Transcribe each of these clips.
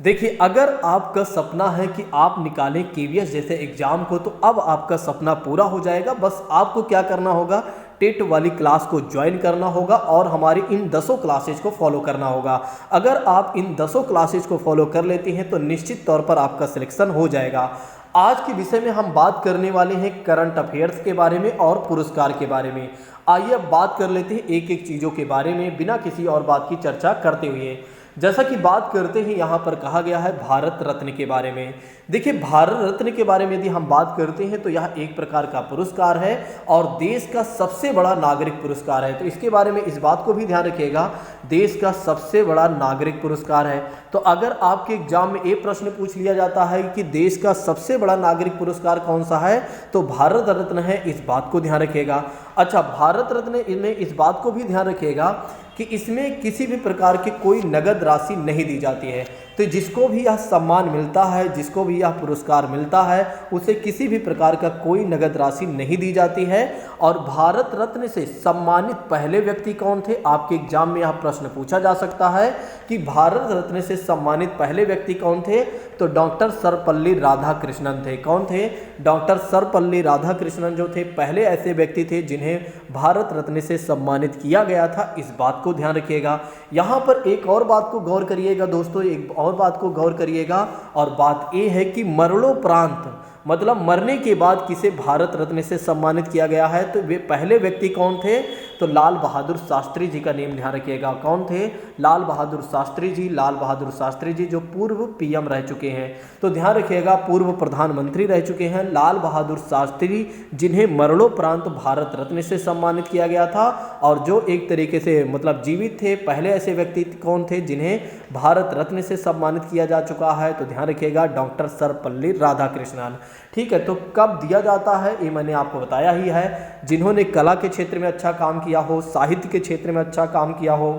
देखिए, अगर आपका सपना है कि आप निकालें केवीएस जैसे एग्ज़ाम को, तो अब आपका सपना पूरा हो जाएगा। बस आपको क्या करना होगा, टेट वाली क्लास को ज्वाइन करना होगा और हमारी इन 10 क्लासेज को फॉलो करना होगा। अगर आप इन 10 क्लासेज को फॉलो कर लेते हैं तो निश्चित तौर पर आपका सिलेक्शन हो जाएगा। आज के विषय में हम बात करने वाले हैं करंट अफेयर्स के बारे में और पुरस्कार के बारे में। आइए अब बात कर लेते हैं एक एक चीज़ों के बारे में बिना किसी और बात की चर्चा करते हुए। जैसा कि बात करते हैं, यहाँ पर कहा गया है भारत रत्न के बारे में। देखिए, भारत रत्न के बारे में यदि हम बात करते हैं तो यह एक प्रकार का पुरस्कार है और देश का सबसे बड़ा नागरिक पुरस्कार है। तो इसके बारे में इस बात को भी ध्यान रखिएगा, देश का सबसे बड़ा नागरिक पुरस्कार है। तो अगर आपके एग्जाम में एक प्रश्न पूछ लिया जाता है कि देश का सबसे बड़ा नागरिक पुरस्कार कौन सा है, तो भारत रत्न है, इस बात को ध्यान रखिएगा। अच्छा, भारत रत्न में इस बात को भी ध्यान रखिएगा कि इसमें किसी भी प्रकार की कोई नगद राशि नहीं दी जाती है। तो जिसको भी यह सम्मान मिलता है, जिसको भी यह पुरस्कार मिलता है, उसे किसी भी प्रकार का कोई नगद राशि नहीं दी जाती है। और भारत रत्न से सम्मानित पहले व्यक्ति कौन थे, आपके एग्जाम में यह प्रश्न पूछा जा सकता है कि भारत रत्न से सम्मानित पहले व्यक्ति कौन थे, तो डॉक्टर सर्वपल्ली राधाकृष्णन थे। कौन थे? डॉक्टर सर्वपल्ली राधाकृष्णन जो थे पहले ऐसे व्यक्ति थे जिन्हें भारत रत्न से सम्मानित किया गया था। इस बात को ध्यान रखिएगा। यहाँ पर एक और बात को गौर करिएगा दोस्तों, एक और बात को गौर करिएगा, और बात ये है कि मरणोपरांत मतलब मरने के बाद किसे भारत रत्न से सम्मानित किया गया है, तो वे पहले व्यक्ति कौन थे, तो लाल बहादुर शास्त्री जी का नेम ध्यान रखिएगा। कौन थे? लाल बहादुर शास्त्री जी। लाल बहादुर शास्त्री जी जो पूर्व पीएम रह चुके हैं, तो ध्यान रखिएगा पूर्व प्रधानमंत्री रह चुके हैं लाल बहादुर शास्त्री, जिन्हें मरणोपरांत भारत रत्न से सम्मानित किया गया था। और जो एक तरीके से मतलब जीवित थे, पहले ऐसे व्यक्ति कौन थे जिन्हें भारत रत्न से सम्मानित किया जा चुका है, तो ध्यान रखिएगा डॉक्टर सर्वपल्ली राधाकृष्णन। ठीक है, तो कब दिया जाता है ये मैंने आपको बताया ही है। जिन्होंने कला के क्षेत्र में अच्छा काम किया हो, साहित्य के क्षेत्र में अच्छा काम किया हो,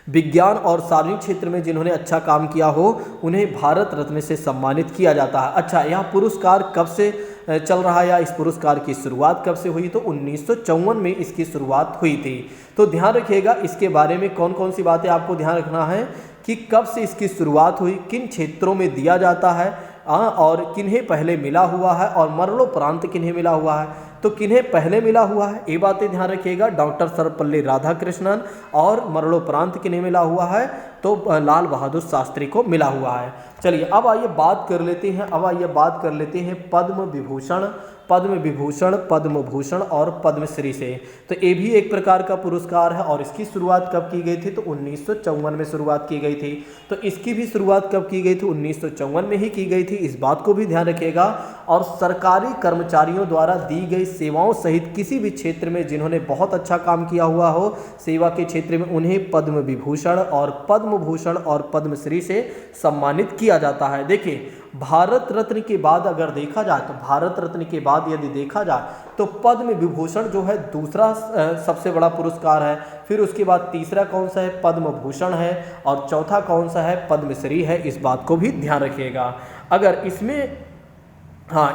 विज्ञान और सार्वजनिक क्षेत्र में जिन्होंने अच्छा काम किया हो, उन्हें भारत रत्न से सम्मानित किया जाता है। अच्छा, यह पुरस्कार कब से चल रहा है या इस पुरस्कार की शुरुआत कब से हुई, तो 1954 में इसकी शुरुआत हुई थी। तो ध्यान रखिएगा इसके बारे में कौन कौन सी बातें आपको ध्यान रखना है कि कब से इसकी शुरुआत हुई, किन क्षेत्रों में दिया जाता है और किन्हें पहले मिला हुआ है, और मरणोपरांत किन्हें मिला हुआ है। तो किन्हें पहले मिला हुआ है ये बातें ध्यान रखिएगा, डॉक्टर सर्वपल्ली राधाकृष्णन, और मरणोपरांत किन्हें मिला हुआ है, तो लाल बहादुर शास्त्री को मिला हुआ है। चलिए अब आइए बात कर लेते हैं पद्म विभूषण, पद्म विभूषण, पद्म भूषण और पद्मश्री से। तो ये भी एक प्रकार का पुरस्कार है और इसकी शुरुआत कब की गई थी, तो 1954 में शुरुआत की गई थी। तो इसकी भी शुरुआत कब की गई थी, 1954 में ही की गई थी, इस बात को भी ध्यान रखिएगा। और सरकारी कर्मचारियों द्वारा दी गई सेवाओं सहित किसी भी क्षेत्र में जिन्होंने बहुत अच्छा काम किया हुआ हो सेवा के क्षेत्र में, उन्हें पद्म विभूषण और पद्म भूषण और पद्मश्री से सम्मानित किया जाता है। देखिए, भारत रत्न के बाद अगर देखा जाए, तो भारत रत्न के बाद यदि देखा जाए तो पद्म विभूषण जो है दूसरा सबसे बड़ा पुरस्कार है। फिर उसके बाद तीसरा कौन सा है, पद्म भूषण है, और चौथा कौन सा है, पद्मश्री है। इस बात को भी ध्यान रखिएगा। अगर इसमें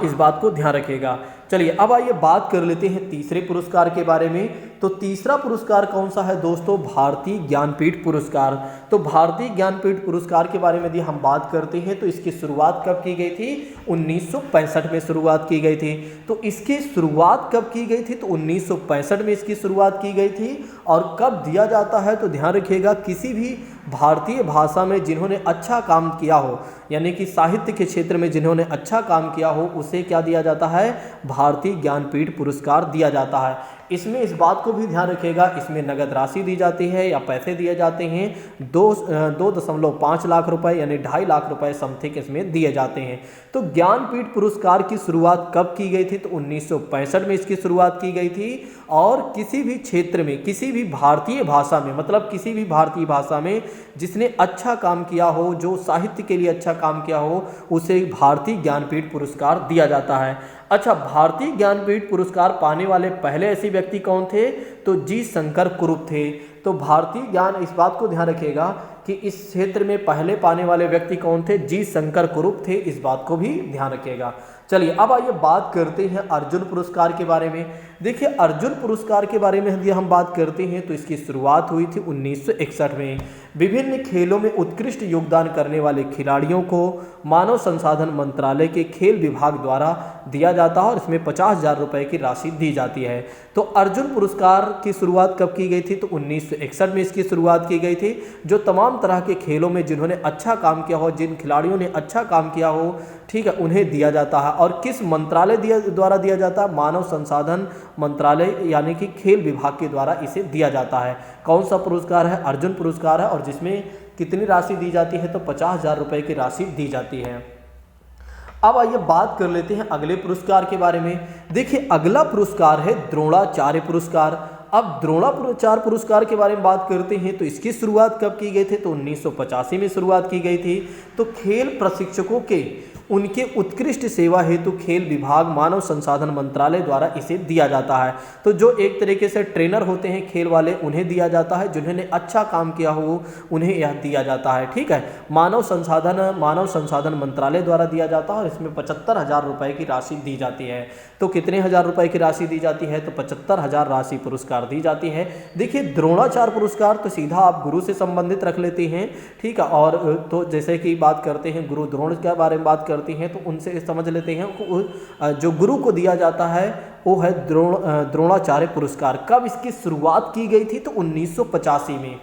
इस बात को ध्यान रखिएगा। चलिए अब आइए बात कर लेते हैं तीसरे पुरस्कार के बारे में। तो तीसरा पुरस्कार कौन सा है दोस्तों, भारतीय ज्ञानपीठ पुरस्कार। तो भारतीय ज्ञानपीठ पुरस्कार के बारे में यदि हम बात करते हैं तो इसकी शुरुआत कब की गई थी, 1965 में शुरुआत की गई थी। तो इसकी शुरुआत कब की गई थी, तो 1965 में इसकी शुरुआत की गई थी। और कब दिया जाता है, तो ध्यान रखिएगा किसी भी भारतीय भाषा में जिन्होंने अच्छा काम किया हो, यानी कि साहित्य के क्षेत्र में जिन्होंने अच्छा काम किया हो, उसे क्या दिया जाता है, भारतीय ज्ञानपीठ पुरस्कार दिया जाता है। इसमें इस बात को भी ध्यान रखिएगा, इसमें नगद राशि दी जाती है या पैसे दिए जाते हैं 2.5 लाख रुपए यानी 2.5 लाख रुपए समथिंग इसमें दिए जाते हैं। तो ज्ञानपीठ पुरस्कार की शुरुआत कब की गई थी, तो 1965 में इसकी शुरुआत की गई थी। और किसी भी क्षेत्र में, किसी भी भारतीय भाषा में, मतलब किसी भी भारतीय भाषा में जिसने अच्छा काम किया हो, जो साहित्य के लिए अच्छा काम किया हो, उसे भारतीय ज्ञानपीठ पुरस्कार दिया जाता है। अच्छा, भारतीय ज्ञानपीठ पुरस्कार पाने वाले पहले ऐसे व्यक्ति कौन थे, तो जी शंकर कुरुप थे। तो भारतीय ज्ञान, इस बात को ध्यान रखिएगा कि इस क्षेत्र में पहले पाने वाले व्यक्ति कौन थे, जी शंकर कुरुप थे। इस बात को भी ध्यान रखिएगा। चलिए अब आइए बात करते हैं अर्जुन पुरस्कार के बारे में। देखिए अर्जुन पुरस्कार के बारे में यदि हम बात करते हैं तो इसकी शुरुआत हुई थी 1961 में। विभिन्न खेलों में उत्कृष्ट योगदान करने वाले खिलाड़ियों को मानव संसाधन मंत्रालय के खेल विभाग द्वारा दिया जाता है और इसमें 50,000 रुपये की राशि दी जाती है। तो अर्जुन पुरस्कार की शुरुआत कब की गई थी? तो 1961 में इसकी शुरुआत की गई थी। जो तमाम तरह के खेलों में जिन्होंने अच्छा काम किया हो, जिन खिलाड़ियों ने अच्छा काम किया हो, ठीक है, उन्हें दिया जाता है। और किस मंत्रालय द्वारा दिया जाता है? मानव संसाधन मंत्रालय यानी कि खेल विभाग के द्वारा इसे दिया जाता है। कौन सा पुरस्कार है? अर्जुन पुरस्कार है। और जिसमें कितनी राशि दी जाती है? तो 50,000 रुपये की राशि दी जाती है। अब आइए बात कर लेते हैं अगले पुरस्कार के बारे में। देखिए अगला पुरस्कार है द्रोणाचार्य पुरस्कार। अब द्रोणाचार्य पुरस्कार के बारे में बात करते हैं तो इसकी शुरुआत कब की गई थी? तो 1985 में शुरुआत की गई थी। तो खेल प्रशिक्षकों के उनके उत्कृष्ट सेवा हेतु खेल विभाग मानव संसाधन मंत्रालय द्वारा इसे दिया जाता है। तो जो एक तरीके से ट्रेनर होते हैं खेल वाले, उन्हें दिया जाता है। जिन्होंने अच्छा काम किया हो उन्हें यह दिया जाता है। ठीक है, मानव संसाधन मंत्रालय द्वारा दिया जाता है और इसमें 75,000 रुपये की राशि दी जाती है। तो कितने हज़ार रुपये की राशि दी जाती है? तो 75,000 राशि पुरस्कार दी जाती है। देखिए द्रोणाचार्य पुरस्कार तो सीधा आप गुरु से संबंधित रख लेते हैं। ठीक है, और तो जैसे कि बात करते हैं गुरु द्रोण के बारे में बात करते हैं तो उनसे समझ लेते हैं। जो गुरु को दिया जाता है वो है द्रोणाचार्य पुरस्कार। कब इसकी शुरुआत की गई थी? तो 1985 में।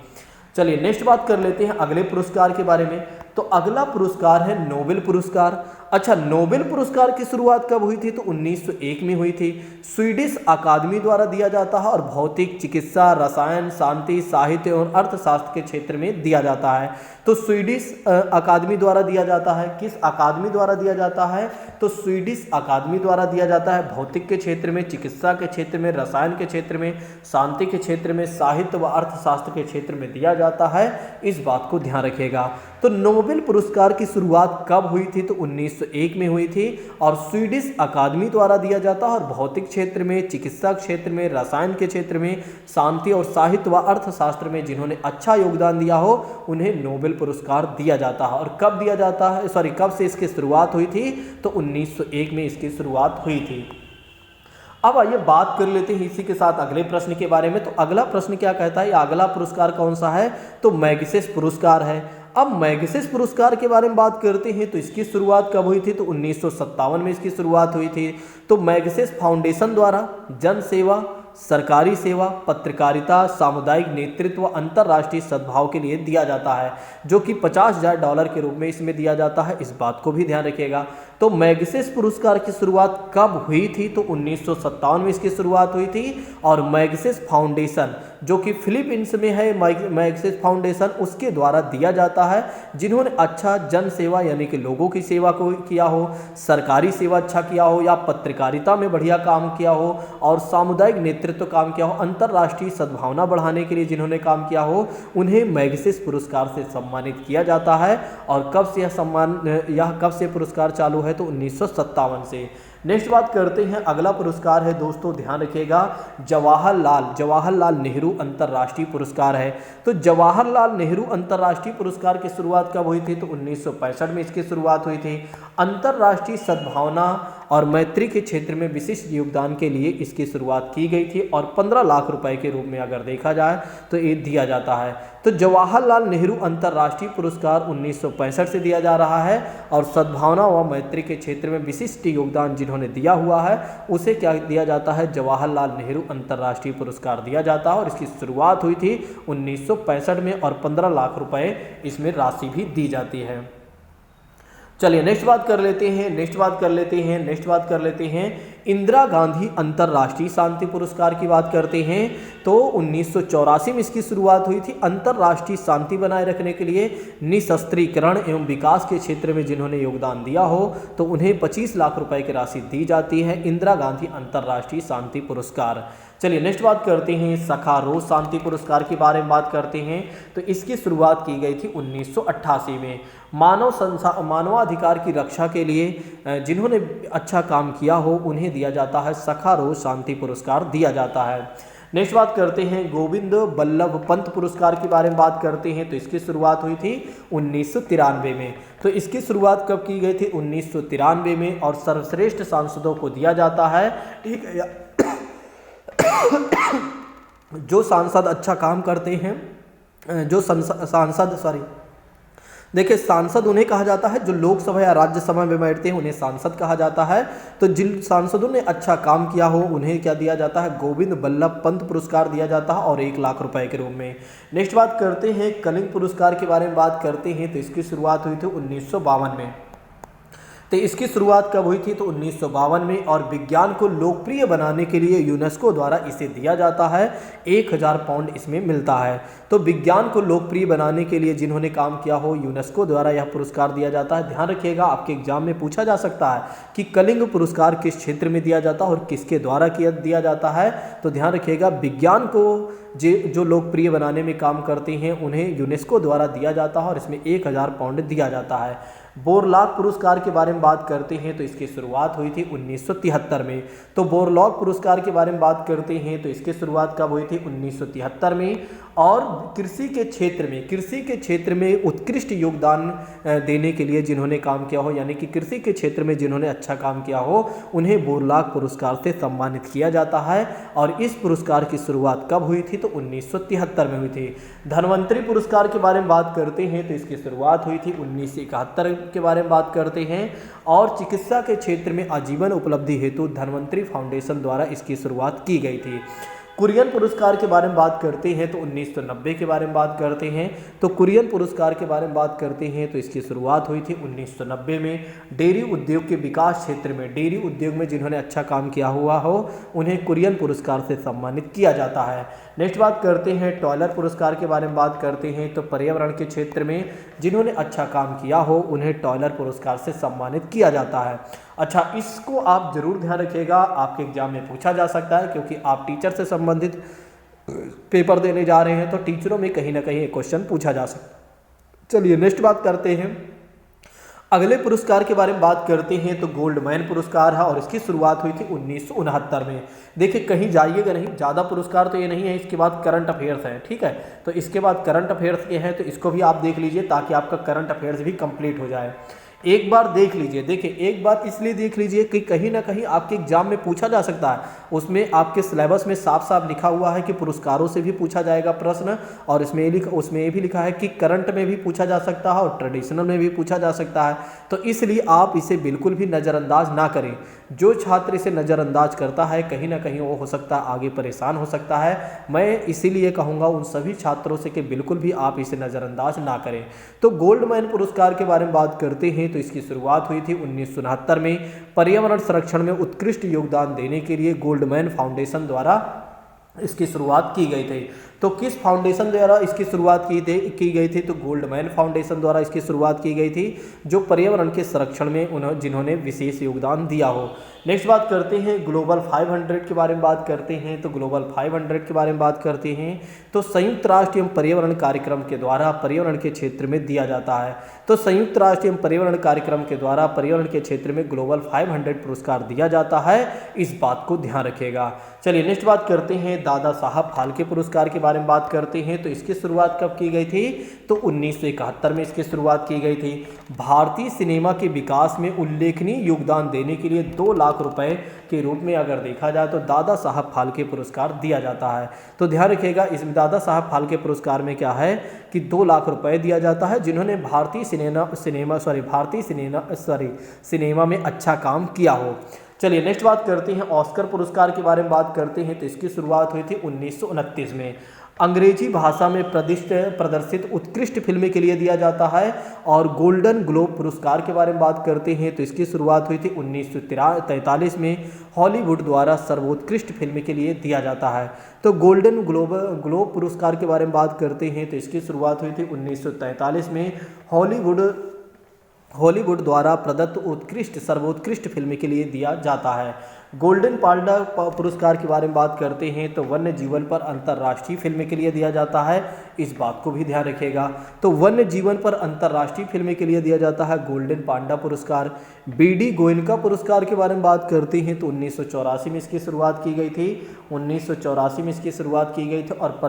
चलिए नेक्स्ट बात कर लेते हैं अगले पुरस्कार के बारे में। तो अगला पुरस्कार है नोबेल पुरस्कार। अच्छा, नोबेल पुरस्कार की शुरुआत कब हुई थी? तो 1901 में हुई थी। स्वीडिश अकादमी द्वारा दिया जाता है और भौतिक, चिकित्सा, रसायन, शांति, साहित्य और अर्थशास्त्र के क्षेत्र में दिया जाता है। तो स्वीडिश अकादमी द्वारा दिया जाता है। किस अकादमी द्वारा दिया जाता है? तो स्वीडिश अकादमी द्वारा दिया जाता है। भौतिक के क्षेत्र में, चिकित्सा के क्षेत्र में, रसायन के क्षेत्र में, शांति के क्षेत्र में, साहित्य व अर्थशास्त्र के क्षेत्र में दिया जाता है। इस बात को ध्यान रखिएगा। तो नोबेल पुरस्कार की शुरुआत कब हुई थी? तो 1901 में हुई थी और स्वीडिश अकादमी द्वारा दिया जाता है और भौतिक क्षेत्र में, चिकित्सा क्षेत्र में, रसायन के क्षेत्र में, शांति और साहित्य व अर्थशास्त्र में जिन्होंने अच्छा योगदान दिया हो उन्हें नोबेल पुरस्कार दिया जाता है। और कब दिया जाता है, कब से इसकी शुरुआत हुई थी? तो 1901 में इसकी शुरुआत हुई थी। अब आइए बात कर लेते हैं इसी के साथ अगले प्रश्न के बारे में। तो अगला प्रश्न क्या कहता है? अगला पुरस्कार कौन सा है? तो मैग्सेस पुरस्कार है। अब मैग्सेस पुरस्कार के बारे में बात करते हैं तो इसकी शुरुआत कब हुई थी? तो 1957 में इसकी शुरुआत हुई थी। तो मैग्सेस फाउंडेशन द्वारा जन सेवा, सरकारी सेवा, पत्रकारिता, सामुदायिक नेतृत्व, अंतर्राष्ट्रीय सद्भाव के लिए दिया जाता है, जो कि $50,000 के रूप में इसमें दिया जाता है। इस बात को भी ध्यान रखिएगा। तो मैग्सेस पुरस्कार की शुरुआत कब हुई थी? तो 1957 में इसकी शुरुआत हुई थी। और मैग्सेस फाउंडेशन जो कि फिलीपींस में है, मैग्सेस फाउंडेशन, उसके द्वारा दिया जाता है जिन्होंने अच्छा जन सेवा यानी कि लोगों की सेवा को किया हो, सरकारी सेवा अच्छा किया हो, या पत्रकारिता में बढ़िया काम किया हो, और सामुदायिक नेतृत्व काम किया हो, अंतर्राष्ट्रीय सद्भावना बढ़ाने के लिए जिन्होंने काम किया हो, उन्हें मैग्सेस पुरस्कार से सम्मानित किया जाता है। और कब से कब से पुरस्कार चालू है? तो 1957 से। नेक्स्ट बात करते हैं अगला पुरस्कार है दोस्तों, ध्यान रखिएगा, जवाहरलाल नेहरू अंतर्राष्ट्रीय पुरस्कार है। तो जवाहरलाल नेहरू अंतर्राष्ट्रीय पुरस्कार की शुरुआत कब हुई थी? तो 1965 में इसकी शुरुआत हुई थी। अंतर्राष्ट्रीय सद्भावना और मैत्री के क्षेत्र में विशिष्ट योगदान के लिए इसकी शुरुआत की गई थी और 15 लाख रुपए के रूप में अगर देखा जाए तो ये दिया जाता है। तो जवाहरलाल नेहरू अंतर्राष्ट्रीय पुरस्कार 1965 से दिया जा रहा है और सद्भावना व मैत्री के क्षेत्र में विशिष्ट योगदान जिन्होंने दिया हुआ है उसे क्या दिया जाता है? जवाहरलाल नेहरू अंतर्राष्ट्रीय पुरस्कार दिया जाता है। और इसकी शुरुआत हुई थी 1965 में और 15 लाख रुपए इसमें राशि भी दी जाती है। चलिए नेक्स्ट बात कर लेते हैं इंदिरा गांधी अंतर्राष्ट्रीय शांति पुरस्कार की बात करते हैं। तो 1984 में इसकी शुरुआत हुई थी। अंतर्राष्ट्रीय शांति बनाए रखने के लिए निशस्त्रीकरण एवं विकास के क्षेत्र में जिन्होंने योगदान दिया हो तो उन्हें 25 लाख रुपए की राशि दी जाती है, इंदिरा गांधी अंतर्राष्ट्रीय शांति पुरस्कार। चलिए नेक्स्ट बात करते हैं सखारोव शांति पुरस्कार के बारे में बात करते हैं। तो इसकी शुरुआत की गई थी 1988 में। मानवाधिकार की रक्षा के लिए जिन्होंने अच्छा काम किया हो उन्हें दिया जाता है सखारोव शांति पुरस्कार दिया जाता है। नेक्स्ट बात करते हैं गोविंद बल्लभ पंत पुरस्कार के बारे में बात करते हैं। तो इसकी शुरुआत हुई थी 1993 में। तो इसकी शुरुआत कब की गई थी? 1993 में। और सर्वश्रेष्ठ सांसदों को दिया जाता है, ठीक है। जो सांसद अच्छा काम करते हैं, जो सांसद देखिए सांसद उन्हें कहा जाता है जो लोकसभा या राज्यसभा में बैठते हैं, उन्हें सांसद कहा जाता है। तो जिन सांसदों ने अच्छा काम किया हो उन्हें क्या दिया जाता है, गोविंद बल्लभ पंत पुरस्कार दिया जाता है, और 1 लाख रुपए के रूप में। नेक्स्ट बात करते हैं कलिंग पुरस्कार के बारे में बात करते हैं। तो इसकी शुरुआत हुई थी 1952 में। तो इसकी शुरुआत कब हुई थी, तो 1952 में, और विज्ञान को लोकप्रिय बनाने के लिए यूनेस्को द्वारा इसे दिया जाता है। 1000 पाउंड इसमें मिलता है। तो विज्ञान को लोकप्रिय बनाने के लिए जिन्होंने काम किया हो यूनेस्को द्वारा यह पुरस्कार दिया जाता है। ध्यान रखिएगा, आपके एग्जाम में पूछा जा सकता है कि कलिंग पुरस्कार किस क्षेत्र में दिया जाता है और किसके द्वारा दिया जाता है। तो ध्यान रखिएगा, विज्ञान को जो लोकप्रिय बनाने में काम करते हैं उन्हें यूनेस्को द्वारा दिया जाता है, और इसमें 1000 पाउंड दिया जाता है। बोरलॉग पुरस्कार के बारे में बात करते हैं। तो इसकी शुरुआत हुई थी 1973 में। तो बोरलॉग पुरस्कार के बारे में बात करते हैं। तो इसकी शुरुआत कब हुई थी, 1973 में। और कृषि के क्षेत्र में उत्कृष्ट योगदान देने के लिए जिन्होंने काम किया हो, यानी कि कृषि के क्षेत्र में जिन्होंने अच्छा काम किया हो, उन्हें बोरलॉग पुरस्कार से सम्मानित किया जाता है। और इस पुरस्कार की शुरुआत कब हुई थी, तो 1973 में हुई थी। धन्वंतरी पुरस्कार के बारे में बात करते हैं। तो इसकी शुरुआत हुई थी 1971 के बारे में बात करते हैं। और चिकित्सा के क्षेत्र में आजीवन उपलब्धि हेतु धन्वंतरी फाउंडेशन द्वारा इसकी शुरुआत की गई थी। कुरियन पुरस्कार के बारे में बात करते हैं। तो 1990 के बारे में बात करते हैं। तो कुरियन पुरस्कार के बारे में बात करते हैं। तो इसकी शुरुआत हुई थी 1990 में। डेयरी उद्योग के विकास क्षेत्र में, डेयरी उद्योग में जिन्होंने अच्छा काम किया हुआ हो उन्हें कुरियन पुरस्कार से सम्मानित किया जाता है। नेक्स्ट बात करते हैं टॉयलर पुरस्कार के बारे में बात करते हैं। तो पर्यावरण के क्षेत्र में जिन्होंने अच्छा काम किया हो उन्हें टॉयलर पुरस्कार से सम्मानित किया जाता है। अच्छा, इसको आप जरूर ध्यान रखिएगा, आपके एग्जाम में पूछा जा सकता है, क्योंकि आप टीचर से संबंधित पेपर देने जा रहे हैं तो टीचरों में कहीं ना कहीं एक क्वेश्चन पूछा जा सकता है। चलिए नेक्स्ट बात करते हैं। अगले पुरस्कार के बारे में बात करते हैं। तो गोल्डमैन पुरस्कार है, और इसकी शुरुआत हुई थी 1969 में। देखिए कहीं जाइएगा नहीं, ज़्यादा पुरस्कार तो ये नहीं है। इसके बाद करंट अफेयर्स है, ठीक है। तो इसके बाद करंट अफेयर्स के हैं, तो इसको भी आप देख लीजिए ताकि आपका करंट अफेयर्स भी कंप्लीट हो जाए। एक बार देख लीजिए, देखिए एक बार इसलिए देख लीजिए कि कहीं ना कहीं आपके एग्जाम में पूछा जा सकता है। उसमें आपके सिलेबस में साफ साफ लिखा हुआ है कि पुरस्कारों से भी पूछा जाएगा प्रश्न, और उसमें ये भी लिखा है कि करंट में भी पूछा जा सकता है और ट्रेडिशनल में भी पूछा जा सकता है। तो इसलिए आप इसे बिल्कुल भी नज़रअंदाज ना करें। जो छात्र इसे नज़रअंदाज करता है कहीं ना कहीं वो हो सकता है आगे परेशान हो सकता है। मैं इसीलिए कहूँगा उन सभी छात्रों से कि बिल्कुल भी आप इसे नज़रअंदाज ना करें। तो गोल्डमैन पुरस्कार के बारे में बात करते हैं। तो इसकी शुरुआत हुई थी 1969 में। पर्यावरण संरक्षण में उत्कृष्ट योगदान देने के लिए गोल्डमैन फाउंडेशन द्वारा इसकी शुरुआत की गई थी। तो किस फाउंडेशन द्वारा इसकी शुरुआत की गई थी, तो गोल्डमैन फाउंडेशन द्वारा इसकी शुरुआत की गई थी, जो पर्यावरण के संरक्षण में जिन्होंने विशेष योगदान दिया हो। नेक्स्ट बात करते हैं ग्लोबल 500 के बारे में बात करते हैं। तो ग्लोबल 500 के बारे में बात करते हैं। तो संयुक्त राष्ट्र एवं पर्यावरण कार्यक्रम के द्वारा पर्यावरण के क्षेत्र में दिया जाता है। तो संयुक्त राष्ट्र एवं पर्यावरण कार्यक्रम के द्वारा पर्यावरण के क्षेत्र में ग्लोबल 500 पुरस्कार दिया जाता है, इस बात को ध्यान रखिएगा। चलिए नेक्स्ट बात करते हैं दादा साहब फाल्के पुरस्कार के बारे में बात करते हैं। तो इसकी शुरुआत कब की गई थी, तो 1971 में इसकी शुरुआत की गई थी। भारतीय सिनेमा के विकास में उल्लेखनीय योगदान देने के लिए 2 लाख रुपए के रूप में अगर देखा जाए तो दादा साहब फाल्के पुरस्कार दिया जाता है। तो ध्यान रखिएगा, इसमें दादा साहब फाल्के पुरस्कार में क्या है कि 2 लाख रुपए दिया जाता है जिन्होंने भारतीय सिनेमा में अच्छा काम किया हो। चलिए नेक्स्ट बात करते हैं ऑस्कर पुरस्कार के बारे में बात करते हैं। तो इसकी शुरुआत हुई थी 1929 में। अंग्रेजी भाषा में प्रदर्शित उत्कृष्ट फिल्म के लिए दिया जाता है। और गोल्डन ग्लोब पुरस्कार के बारे में बात करते हैं। तो इसकी शुरुआत हुई थी 1943 में। हॉलीवुड द्वारा सर्वोत्कृष्ट फिल्म के लिए दिया जाता है। तो गोल्डन ग्लोब पुरस्कार के बारे में बात करते हैं। तो इसकी शुरुआत हुई थी 1943 में। हॉलीवुड द्वारा प्रदत्त सर्वोत्कृष्ट फिल्म के लिए दिया जाता है। गोल्डन पांडा पुरस्कार के बारे में बात करते हैं। तो वन्य जीवन पर अंतर्राष्ट्रीय फिल्म के लिए दिया जाता है, इस बात को भी ध्यान रखिएगा। तो वन्य जीवन पर अंतर्राष्ट्रीय फिल्म के लिए दिया जाता है गोल्डन पांडा पुरस्कार। बीडी गोयनका पुरस्कार के बारे में बात करते हैं। तो 1984 में इसकी शुरुआत की गई थी। 1984 में इसकी शुरुआत की गई थी। और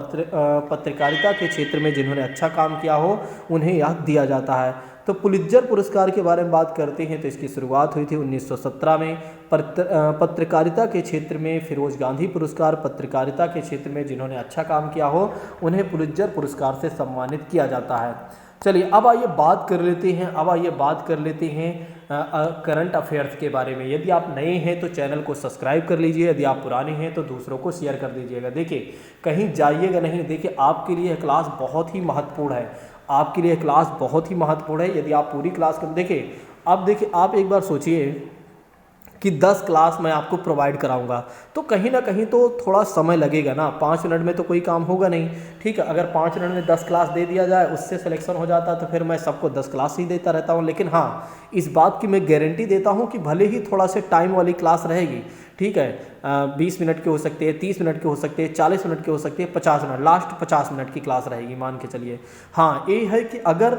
पत्रकारिता के क्षेत्र में जिन्होंने अच्छा काम किया हो उन्हें यह दिया जाता है। तो पुलित्जर पुरस्कार के बारे में बात करते हैं तो इसकी शुरुआत हुई थी 1917 में। पत्रकारिता के क्षेत्र में फिरोज गांधी पुरस्कार, पत्रकारिता के क्षेत्र में जिन्होंने अच्छा काम किया हो उन्हें पुलित्जर पुरस्कार से सम्मानित किया जाता है। चलिए अब आइए बात कर लेते हैं करंट अफेयर्स के बारे में। यदि आप नए हैं तो चैनल को सब्सक्राइब कर लीजिए, यदि आप पुराने हैं तो दूसरों को शेयर कर दीजिएगा। देखिए कहीं जाइएगा नहीं, देखिए आपके लिए क्लास बहुत ही महत्वपूर्ण है, आपके लिए क्लास बहुत ही महत्वपूर्ण है। यदि आप पूरी क्लास को देखिए, अब देखिए आप एक बार सोचिए कि 10 क्लास मैं आपको प्रोवाइड कराऊंगा तो कहीं ना कहीं तो थोड़ा समय लगेगा ना, 5 मिनट में तो कोई काम होगा नहीं। ठीक है, अगर 5 मिनट में 10 क्लास दे दिया जाए, उससे सिलेक्शन हो जाता तो फिर मैं सबको 10 क्लास ही देता रहता हूँ। लेकिन हाँ, इस बात की मैं गारंटी देता हूँ कि भले ही थोड़ा से टाइम वाली क्लास रहेगी, ठीक है, 20 मिनट के हो सकते हैं, 30 मिनट के हो सकते हैं, 40 मिनट के हो सकते हैं, 50 मिनट, लास्ट 50 मिनट की क्लास रहेगी मान के चलिए। हाँ, ये है कि अगर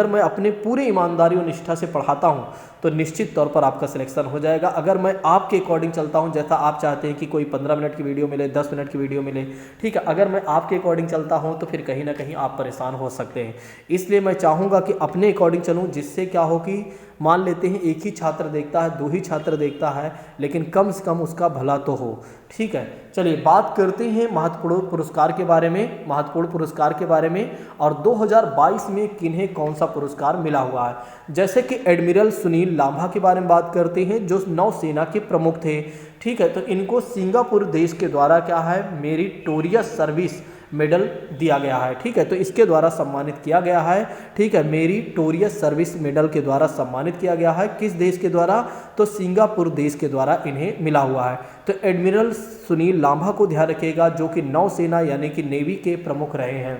मैं अपने पूरे ईमानदारी और निष्ठा से पढ़ाता हूँ तो निश्चित तौर पर आपका सिलेक्शन हो जाएगा। अगर मैं आपके अकॉर्डिंग चलता हूँ, जैसा आप चाहते हैं कि कोई 15 मिनट की वीडियो मिले, 10 मिनट की वीडियो मिले, ठीक है, अगर मैं आपके अकॉर्डिंग चलता हूँ तो फिर कहीं ना कहीं आप परेशान हो सकते हैं। इसलिए मैं चाहूँगा कि अपने अकॉर्डिंग चलूँ, जिससे क्या हो कि मान लेते हैं एक ही छात्र देखता है, 2 ही छात्र देखता है, लेकिन कम से कम उसका भला तो हो। ठीक है, चलिए बात करते हैं महत्वपूर्ण पुरस्कार के बारे में और 2022 में किन्हें कौन सा पुरस्कार मिला हुआ है। जैसे कि एडमिरल सुनील लांबा के बारे में बात करते हैं जो नौसेना के प्रमुख थे। ठीक है, तो इनको सिंगापुर देश के द्वारा क्या है, मेरिटोरियस सर्विस मेडल दिया गया है। ठीक है, तो इसके द्वारा सम्मानित किया गया है। ठीक है, मेरिटोरियस सर्विस मेडल के द्वारा सम्मानित किया गया है। किस देश के द्वारा, तो सिंगापुर देश के द्वारा इन्हें मिला हुआ है। तो एडमिरल सुनील लांबा को ध्यान रखिएगा, जो कि नौसेना यानी कि नेवी के प्रमुख रहे हैं।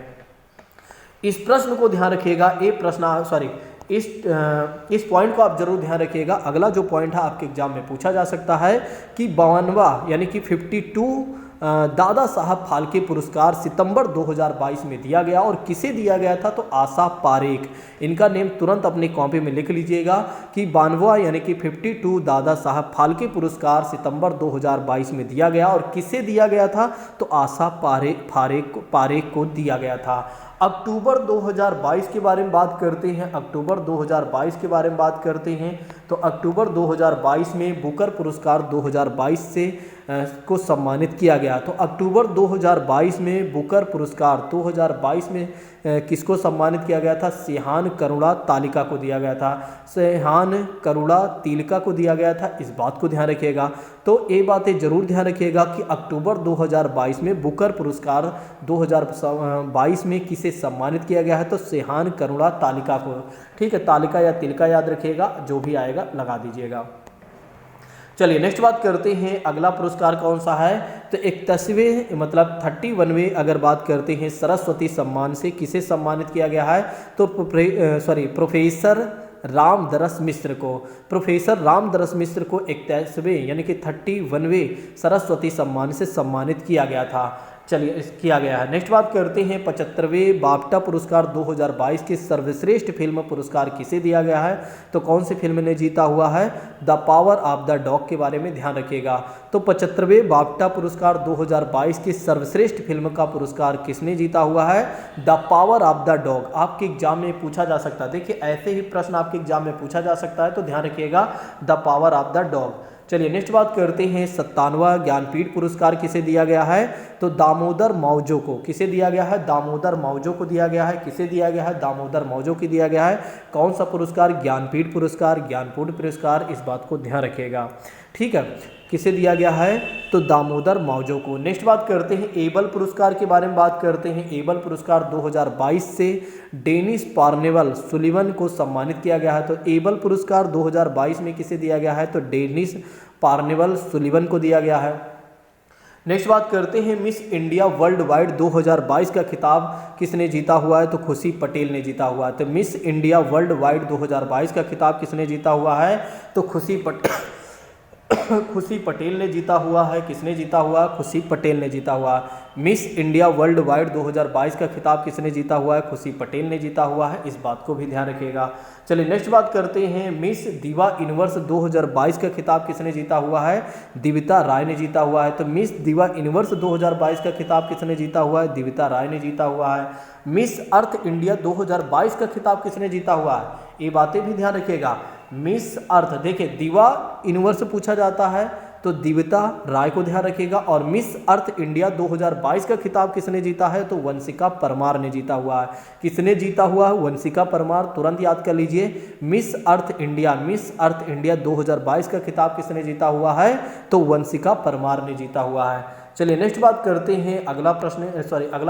इस प्रश्न को ध्यान रखिएगा, इस पॉइंट को आप जरूर ध्यान रखिएगा। अगला जो पॉइंट है आपके एग्जाम में पूछा जा सकता है कि 52वां यानी कि 52 दादा साहब फाल्के पुरस्कार सितंबर 2022 में दिया गया और किसे दिया गया था, तो आशा पारेख। इनका नेम तुरंत अपनी कॉपी में लिख लीजिएगा कि 52वां यानी कि 52 दादा साहब फाल्के पुरस्कार सितंबर 2022 में दिया गया और किसे दिया गया था, तो आशा पारेख को दिया गया था। अक्टूबर 2022 के बारे में बात करते हैं। अक्टूबर 2022 के बारे में बात करते हैं तो अक्टूबर 2022 में बुकर पुरस्कार 2022 से को सम्मानित किया गया। तो अक्टूबर 2022 में बुकर पुरस्कार 2022 में किसको सम्मानित किया गया था, सेहान करुणा तालिका को दिया गया था, सेहान करुणा तिलका को दिया गया था। इस बात को ध्यान रखिएगा। तो ये बातें जरूर ध्यान रखिएगा कि अक्टूबर 2022 में बुकर पुरस्कार 2022 में किसे सम्मानित किया गया है, तो सेहान करुणा तालिका को। ठीक है, तालिका या तिलका याद रखिएगा, जो भी आएगा लगा दीजिएगा। चलिए नेक्स्ट बात करते हैं, अगला पुरस्कार कौन सा है, तो 31वें मतलब 31वें अगर बात करते हैं सरस्वती सम्मान से किसे सम्मानित किया गया है, तो प्रोफेसर रामदरस मिश्र को। प्रोफेसर रामदरस मिश्र को 31वें यानी कि 31वें सरस्वती सम्मान से सम्मानित किया गया था। चलिए किया गया है। नेक्स्ट बात करते हैं 75वें बाफ्टा पुरस्कार 2022 के सर्वश्रेष्ठ फिल्म पुरस्कार किसे दिया गया है, तो कौन सी फिल्म ने जीता हुआ है, the power of the dog के बारे में ध्यान रखिएगा। तो 75वें बाफ्टा पुरस्कार 2022 के सर्वश्रेष्ठ फिल्म का पुरस्कार किसने जीता हुआ है, the power of the dog. आपके एग्जाम में पूछा जा सकता है, देखिए ऐसे ही प्रश्न आपके एग्जाम में पूछा जा सकता है, तो ध्यान रखिएगा the power of the dog. चलिए नेक्स्ट बात करते हैं 57वां ज्ञानपीठ पुरस्कार किसे दिया गया है, तो दामोदर मौजो को। किसे दिया गया है, दामोदर मौजो को दिया गया है। किसे दिया गया है, दामोदर मौजो को दिया गया है। कौन सा पुरस्कार, ज्ञानपीठ पुरस्कार, ज्ञानपीठ पुरस्कार। इस बात को ध्यान रखिएगा। ठीक है, किसे दिया गया है, तो दामोदर मौजो को। नेक्स्ट बात करते हैं एबल पुरस्कार के बारे में बात करते हैं। एबल पुरस्कार 2022 से डेनिस पार्नेवल सुलिवन को सम्मानित किया गया है। तो एबल पुरस्कार 2022 में किसे दिया गया है, तो डेनिस पार्नेवल सुलिवन को दिया गया है। नेक्स्ट बात करते हैं मिस इंडिया वर्ल्ड वाइड 2022 का खिताब किसने जीता हुआ है, तो खुशी पटेल ने जीता हुआ है। तो मिस इंडिया वर्ल्ड वाइड 2022 का खिताब किसने जीता हुआ है, तो खुशी पटेल ने जीता हुआ है। किसने जीता हुआ, खुशी पटेल ने जीता हुआ। मिस इंडिया वर्ल्ड वाइड 2022 का खिताब किसने जीता हुआ है? खुशी पटेल ने जीता हुआ है, इस बात को भी ध्यान रखिएगा। चलिए नेक्स्ट बात करते हैं, मिस दिवा यूनिवर्स 2022 का खिताब किसने जीता हुआ है? दिविता राय ने जीता हुआ है। तो मिस दिवा यूनिवर्स 2022 का खिताब किसने जीता हुआ है? दिविता राय ने जीता हुआ है। मिस अर्थ इंडिया 2022 का खिताब किसने जीता हुआ है? ये बातें भी ध्यान रखिएगा। मिस अर्थ, देखिए दिवा यूनिवर्स पूछा जाता है तो दिविता राय को ध्यान रखिएगा। और मिस अर्थ इंडिया 2022 का खिताब किसने जीता है? तो वंशिका परमार ने जीता हुआ है। किसने जीता हुआ है? वंशिका परमार, तुरंत याद कर लीजिए। मिस अर्थ इंडिया 2022 का खिताब किसने जीता हुआ है? तो वंशिका परमार ने जीता हुआ है। चलिए नेक्स्ट बात करते हैं, अगला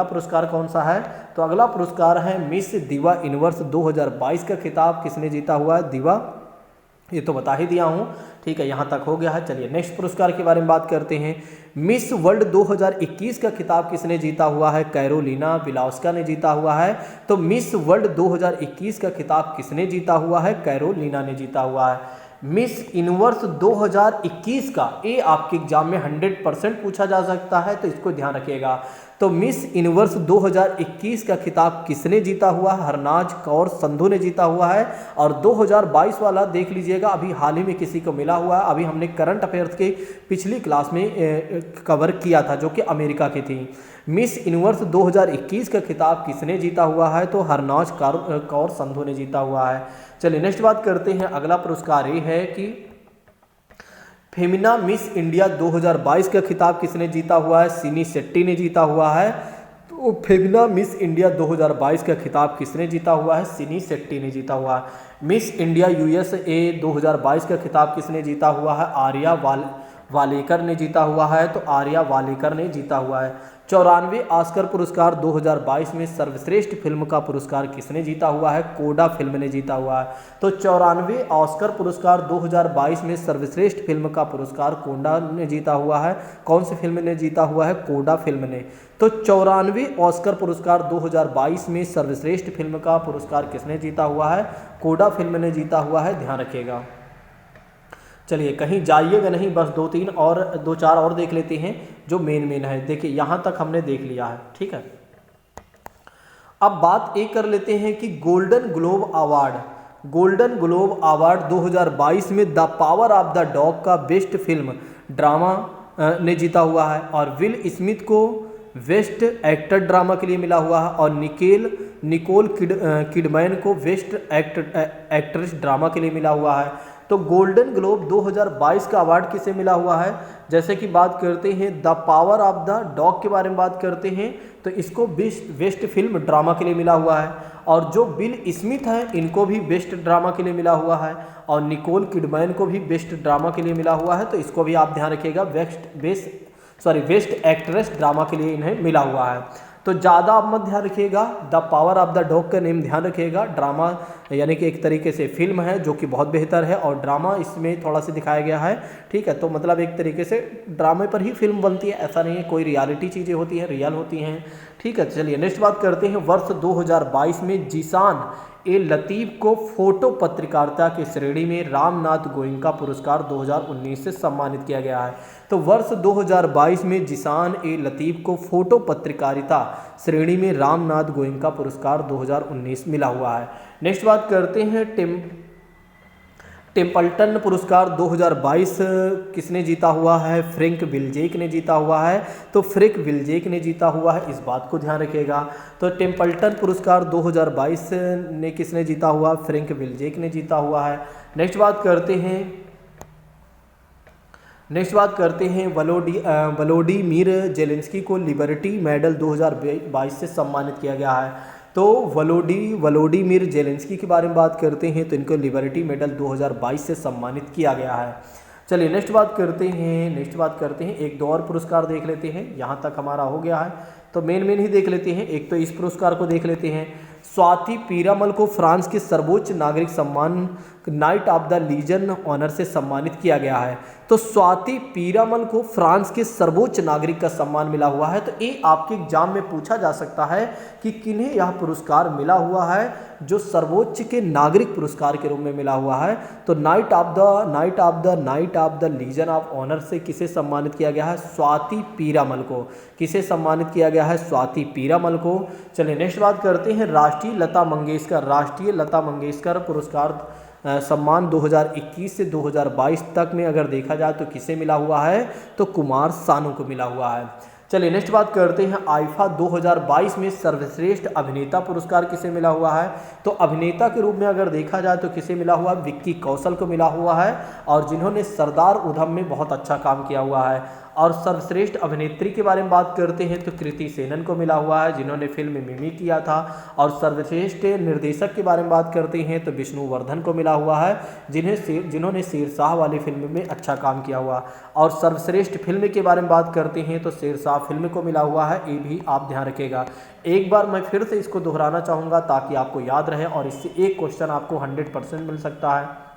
पुरस्कार कौन सा है? तो अगला पुरस्कार है मिस दिवा यूनिवर्स 2022 का खिताब किसने जीता हुआ है? दिवा, ये तो बता ही दिया हूँ, ठीक है, यहाँ तक हो गया है। चलिए नेक्स्ट पुरस्कार के बारे में बात करते हैं। मिस वर्ल्ड 2021 का खिताब किसने जीता हुआ है? कैरोलिना विलास्का ने जीता हुआ है। तो मिस वर्ल्ड 2021 का खिताब किसने जीता हुआ है? कैरोलिना ने जीता हुआ है। मिस यूनिवर्स 2021 का, ये आपके एग्जाम में 100% पूछा जा सकता है, तो इसको ध्यान रखिएगा। तो मिस यूनिवर्स 2021 का खिताब किसने जीता हुआ है? हरनाज कौर संधू ने जीता हुआ है। और 2022 वाला देख लीजिएगा, अभी हाल ही में किसी को मिला हुआ है, अभी हमने करंट अफेयर्स के पिछली क्लास में कवर किया था, जो कि अमेरिका की थी। मिस यूनिवर्स 2021 का खिताब किसने जीता हुआ है? तो हरनाज कौर संधू ने जीता हुआ है। चलिए नेक्स्ट बात करते हैं, अगला पुरस्कार ये है कि फेमिना मिस इंडिया 2022 का खिताब किसने जीता हुआ है? सिनी शेट्टी ने जीता हुआ है। तो फेमिना मिस इंडिया 2022 का खिताब किसने जीता हुआ है? सिनी शेट्टी ने जीता हुआ है। मिस इंडिया यूएसए 2022 का खिताब किसने जीता हुआ है? आर्या वालेकर ने जीता हुआ है। तो आर्या वालेकर ने जीता हुआ है। 94वें ऑस्कर पुरस्कार 2022 में सर्वश्रेष्ठ फिल्म का पुरस्कार किसने जीता हुआ है? कोडा फिल्म ने जीता हुआ है। तो 94वें ऑस्कर पुरस्कार 2022 में सर्वश्रेष्ठ फिल्म का पुरस्कार कोडा ने जीता हुआ है। कौन सी फिल्म ने जीता हुआ है? कोडा फिल्म ने। तो 94वें ऑस्कर पुरस्कार 2022 में सर्वश्रेष्ठ फिल्म का पुरस्कार किसने जीता हुआ है? कोडा फिल्म ने जीता हुआ है, ध्यान रखिएगा। चलिए कहीं जाइएगा नहीं, बस दो चार और देख लेते हैं जो मेन है। देखिए यहाँ तक हमने देख लिया है, ठीक है। अब बात एक कर लेते हैं कि गोल्डन ग्लोब अवार्ड 2022 में the power of the dog का बेस्ट फिल्म ड्रामा ने जीता हुआ है। और विल स्मिथ को बेस्ट एक्टर ड्रामा के लिए मिला हुआ है। और निकोल किडमैन को बेस्ट एक्ट्रेस ड्रामा के लिए मिला हुआ है। तो गोल्डन ग्लोब 2022 का अवार्ड किसे मिला हुआ है? जैसे कि बात करते हैं the power of the dog के बारे में बात करते हैं, तो इसको बेस्ट फिल्म ड्रामा के लिए मिला हुआ है। और जो बिल स्मिथ हैं, इनको भी बेस्ट ड्रामा के लिए मिला हुआ है। और निकोल किडमैन को भी बेस्ट ड्रामा के लिए मिला हुआ है। तो इसको भी आप ध्यान रखिएगा, बेस्ट एक्ट्रेस ड्रामा के लिए इन्हें मिला हुआ है। तो ज़्यादा आप मत ध्यान रखिएगा, the power of the dog का नेम ध्यान रखिएगा। ड्रामा यानी कि एक तरीके से फिल्म है जो कि बहुत बेहतर है, और ड्रामा इसमें थोड़ा सा दिखाया गया है, ठीक है। तो मतलब एक तरीके से ड्रामे पर ही फिल्म बनती है, ऐसा नहीं है, कोई रियलिटी चीज़ें होती हैं, रियल होती हैं, ठीक है। चलिए नेक्स्ट बात करते हैं। वर्ष 2022 में जीशान ए लतीफ़ को फोटो पत्रकारिता की श्रेणी में रामनाथ गोयनका पुरस्कार 2019 से सम्मानित किया गया है। तो वर्ष 2022 में जीशान ए लतीफ़ को फोटो पत्रकारिता श्रेणी में रामनाथ गोयनका पुरस्कार 2019 मिला हुआ है। नेक्स्ट बात करते हैं टेम्पल्टन पुरस्कार 2022 किसने जीता हुआ है? फ्रैंक विल्जेक ने जीता हुआ है। तो फ्रैंक विल्जेक ने जीता हुआ है, इस बात को ध्यान रखिएगा। तो टेम्पल्टन पुरस्कार 2022 ने किसने जीता हुआ? फ्रैंक विल्जेक ने जीता हुआ है। नेक्स्ट बात करते हैं वलोडिमीर जेलेंस्की को लिबर्टी मेडल 2022 से सम्मानित किया गया है। तो वलोडिमीर जेलेंस्की के बारे में बात करते हैं, तो इनको लिबर्टी मेडल 2022 से सम्मानित किया गया है। चलिए नेक्स्ट बात करते हैं, एक दो और पुरस्कार देख लेते हैं। यहाँ तक हमारा हो गया है, तो मेन ही देख लेते हैं। एक तो इस पुरस्कार को देख लेते हैं। स्वाति पीरामल को फ्रांस के सर्वोच्च नागरिक सम्मान knight of the legion honour से सम्मानित किया गया है। तो स्वाति पीरामल को फ्रांस के सर्वोच्च नागरिक का सम्मान मिला हुआ है। तो ये आपके एग्जाम में पूछा जा सकता है कि किन्हें यह पुरस्कार मिला हुआ है जो सर्वोच्च के नागरिक पुरस्कार के रूप में मिला हुआ है। तो knight of the legion of honour से किसे सम्मानित किया गया है? स्वाति पीरामल को। किसे सम्मानित किया गया है? स्वाति पीरामल को। चलिए नेक्स्ट बात करते हैं राष्ट्रीय लता मंगेशकर पुरस्कार सम्मान 2021 से 2022 तक में अगर देखा जाए तो किसे मिला हुआ है? तो कुमार सानू को मिला हुआ है। चलिए नेक्स्ट बात करते हैं आईफा 2022 में सर्वश्रेष्ठ अभिनेता पुरस्कार किसे मिला हुआ है? तो अभिनेता के रूप में अगर देखा जाए तो किसे मिला हुआ है? विक्की कौशल को मिला हुआ है, और जिन्होंने सरदार उधम में बहुत अच्छा काम किया हुआ है। और सर्वश्रेष्ठ अभिनेत्री के बारे में बात करते हैं तो कृति सेनन को मिला हुआ है, जिन्होंने फिल्म मिमी किया था। और सर्वश्रेष्ठ निर्देशक के बारे में बात करते हैं तो विष्णुवर्धन को मिला हुआ है, जिन्होंने शेरशाह वाली फिल्म में अच्छा काम किया हुआ। और सर्वश्रेष्ठ फिल्म के बारे में बात करते हैं तो शेरशाह फिल्म को मिला हुआ है, ये भी आप ध्यान रखिएगा। एक बार मैं फिर से इसको दोहराना चाहूँगा ताकि आपको याद रहे, और इससे एक क्वेश्चन आपको 100% मिल सकता है।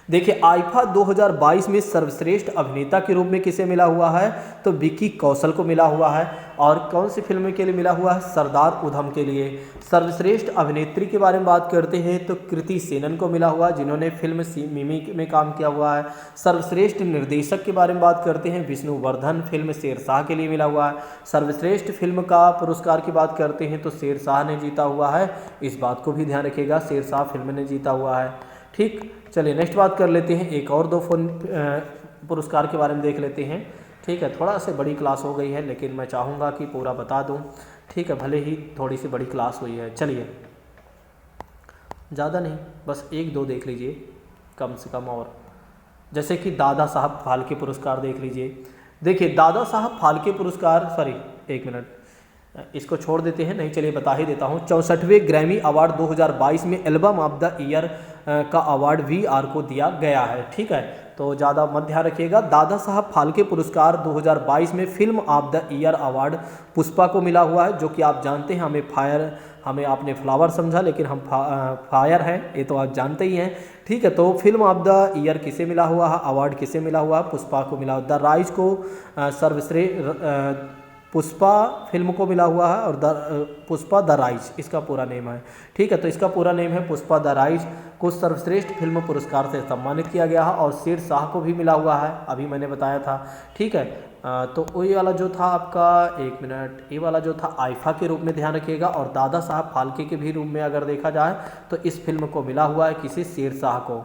देखिए आईफा 2022 में सर्वश्रेष्ठ अभिनेता के रूप में किसे मिला हुआ है? तो विक्की कौशल को मिला हुआ है। और कौन सी फिल्म के लिए मिला हुआ है? सरदार उधम के लिए। सर्वश्रेष्ठ अभिनेत्री के बारे में बात करते हैं तो कृति सेनन को मिला हुआ, जिन्होंने फिल्म मिमी में काम किया हुआ है। सर्वश्रेष्ठ निर्देशक के बारे में बात करते हैं विष्णुवर्धन, फिल्म शेरशाह के लिए मिला हुआ है। सर्वश्रेष्ठ फिल्म का पुरस्कार की बात करते हैं तो शेरशाह ने जीता हुआ है, इस बात को भी ध्यान रखिएगा, शेरशाह फिल्म ने जीता हुआ है। ठीक, चलिए नेक्स्ट बात कर लेते हैं, एक और 2 पुरस्कार के बारे में देख लेते हैं। ठीक है, थोड़ा सा बड़ी क्लास हो गई है लेकिन मैं चाहूँगा कि पूरा बता दूं। ठीक है, भले ही थोड़ी सी बड़ी क्लास हुई है। चलिए ज़्यादा नहीं, बस 1-2 देख लीजिए कम से कम। और जैसे कि दादा साहब फाल्के पुरस्कार देख लीजिए। देखिए दादा साहब फाल्के पुरस्कार, सॉरी 1 मिनट, इसको छोड़ देते हैं, नहीं चलिए बता ही देता हूँ। 64वें ग्रैमी अवार्ड 2022 में एल्बम ऑफ द ईयर का अवार्ड VR को दिया गया है। ठीक है, तो ज़्यादा मत ध्यान रखिएगा। दादा साहब फाल्के पुरस्कार 2022 में film of the year award Pushpa को मिला हुआ है, जो कि आप जानते हैं। हमें आपने फ्लावर समझा लेकिन हम फायर हैं, ये तो आप जानते ही हैं। ठीक है, तो फिल्म ऑफ द ईयर किसे मिला हुआ है? अवार्ड किसे मिला हुआ है? पुष्पा को मिला। द राइज को सर्वश्रेष्ठ पुष्पा फिल्म को मिला हुआ है, और पुष्पा द राइज इसका पूरा नेम है। ठीक है, तो इसका पूरा नेम है पुष्पा द राइज को सर्वश्रेष्ठ फिल्म पुरस्कार से सम्मानित किया गया है। और शेरशाह को भी मिला हुआ है, अभी मैंने बताया था। ठीक है, तो वही वाला जो था आपका, 1 मिनट, ये वाला जो था आईफा के रूप में ध्यान रखिएगा। और दादा साहब फाल्के के भी रूप में अगर देखा जाए तो इस फिल्म को मिला हुआ है किसी? शेरशाह को।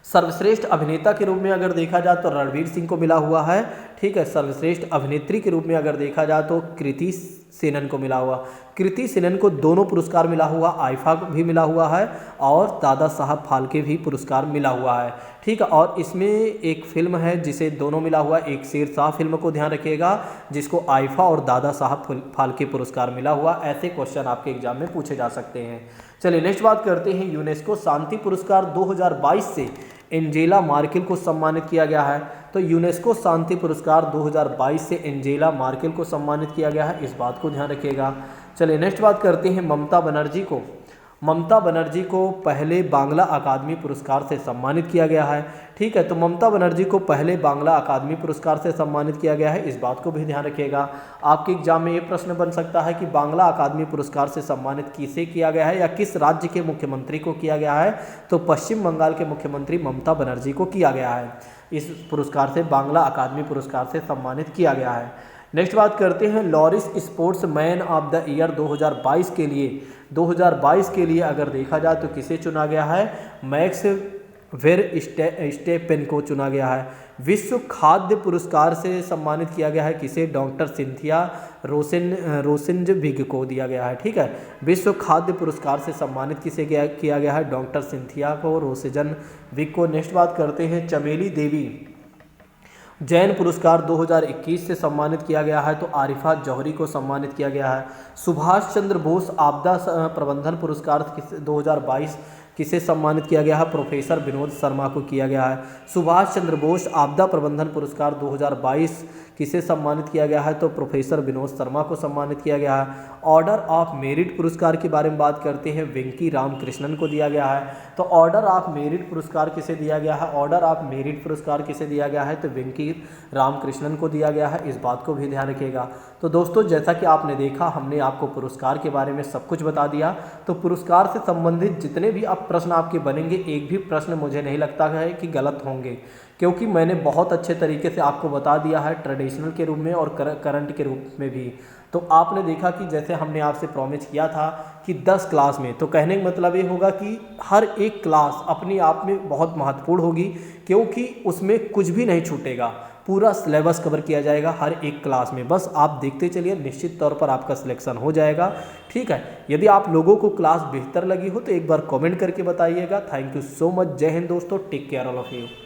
सर्वश्रेष्ठ अभिनेता के रूप में अगर देखा जाए तो रणवीर सिंह को मिला हुआ है। ठीक है, सर्वश्रेष्ठ अभिनेत्री के रूप में अगर देखा जाए तो कृति सेनन को मिला हुआ। कृति सेनन को दोनों पुरस्कार मिला हुआ, आईफा भी मिला हुआ है और दादा साहब फाल्के भी पुरस्कार मिला हुआ है। ठीक है, और इसमें एक फिल्म है जिसे दोनों मिला हुआ, एक शेरशाह फिल्म को ध्यान रखिएगा जिसको आईफा और दादा साहब फाल्के पुरस्कार मिला हुआ। ऐसे क्वेश्चन आपके एग्जाम में पूछे जा सकते हैं। चलिए नेक्स्ट बात करते हैं, यूनेस्को शांति पुरस्कार 2022 से एंजेला मार्केल को सम्मानित किया गया है। तो यूनेस्को शांति पुरस्कार 2022 से एंजेला मार्केल को सम्मानित किया गया है, इस बात को ध्यान रखिएगा। चलिए नेक्स्ट बात करते हैं, ममता बनर्जी को पहले बांग्ला अकादमी पुरस्कार से सम्मानित किया गया है। ठीक है, तो ममता बनर्जी को पहले बांग्ला अकादमी पुरस्कार से सम्मानित किया गया है, इस बात को भी ध्यान रखिएगा। आपके एग्जाम में ये प्रश्न बन सकता है कि बांग्ला अकादमी पुरस्कार से सम्मानित किसे किया गया है या किस राज्य के मुख्यमंत्री को किया गया है? तो पश्चिम बंगाल के मुख्यमंत्री ममता बनर्जी को किया गया है। इस पुरस्कार से बांग्ला अकादमी पुरस्कार से सम्मानित किया गया है। नेक्स्ट बात करते हैं, Laureus sportsman of the year 2022 के लिए अगर देखा जाए तो किसे चुना गया है? मैक्स वेरस्टेपेन को चुना गया है। विश्व खाद्य पुरस्कार से सम्मानित किया गया है किसे? डॉक्टर सिंथिया रोसेनविग को दिया गया है। ठीक है, विश्व खाद्य पुरस्कार से सम्मानित किसे किया गया है? डॉक्टर सिंथिया को, रोसेनविग को। नेक्स्ट बात करते हैं, चमेली देवी जैन पुरस्कार 2021 से सम्मानित किया गया है, तो आरिफा जौहरी को सम्मानित किया गया है। सुभाष चंद्र बोस आपदा प्रबंधन पुरस्कार 2022 किसे सम्मानित किया गया है? प्रोफेसर विनोद शर्मा को किया गया है। सुभाष चंद्र बोस आपदा प्रबंधन पुरस्कार 2022 किसे सम्मानित किया गया है? तो प्रोफेसर विनोद शर्मा को सम्मानित किया गया है। ऑर्डर ऑफ मेरिट पुरस्कार के बारे में बात करते हैं, वेंकी रामकृष्णन को दिया गया है। तो ऑर्डर ऑफ मेरिट पुरस्कार किसे दिया गया है? ऑर्डर ऑफ मेरिट पुरस्कार किसे दिया गया है? तो वेंकी रामकृष्णन को दिया गया है। इस बात को भी ध्यान रखिएगा। तो दोस्तों, जैसा कि आपने देखा, हमने आपको पुरस्कार के बारे में सब कुछ बता दिया। तो पुरस्कार से संबंधित जितने भी अब प्रश्न आपके बनेंगे, एक भी प्रश्न मुझे नहीं लगता है कि गलत होंगे, क्योंकि मैंने बहुत अच्छे तरीके से आपको बता दिया है, ट्रेडिशनल के रूप में और करंट के रूप में भी। तो आपने देखा कि जैसे हमने आपसे प्रॉमिस किया था कि 10 क्लास में, तो कहने का मतलब ये होगा कि हर एक क्लास अपने आप में बहुत महत्वपूर्ण होगी, क्योंकि उसमें कुछ भी नहीं छूटेगा, पूरा सिलेबस कवर किया जाएगा हर एक क्लास में। बस आप देखते चलिए, निश्चित तौर पर आपका सिलेक्शन हो जाएगा। ठीक है, यदि आप लोगों को क्लास बेहतर लगी हो तो एक बार कमेंट करके बताइएगा। Thank you so much. जय हिंद दोस्तों, take care all of you.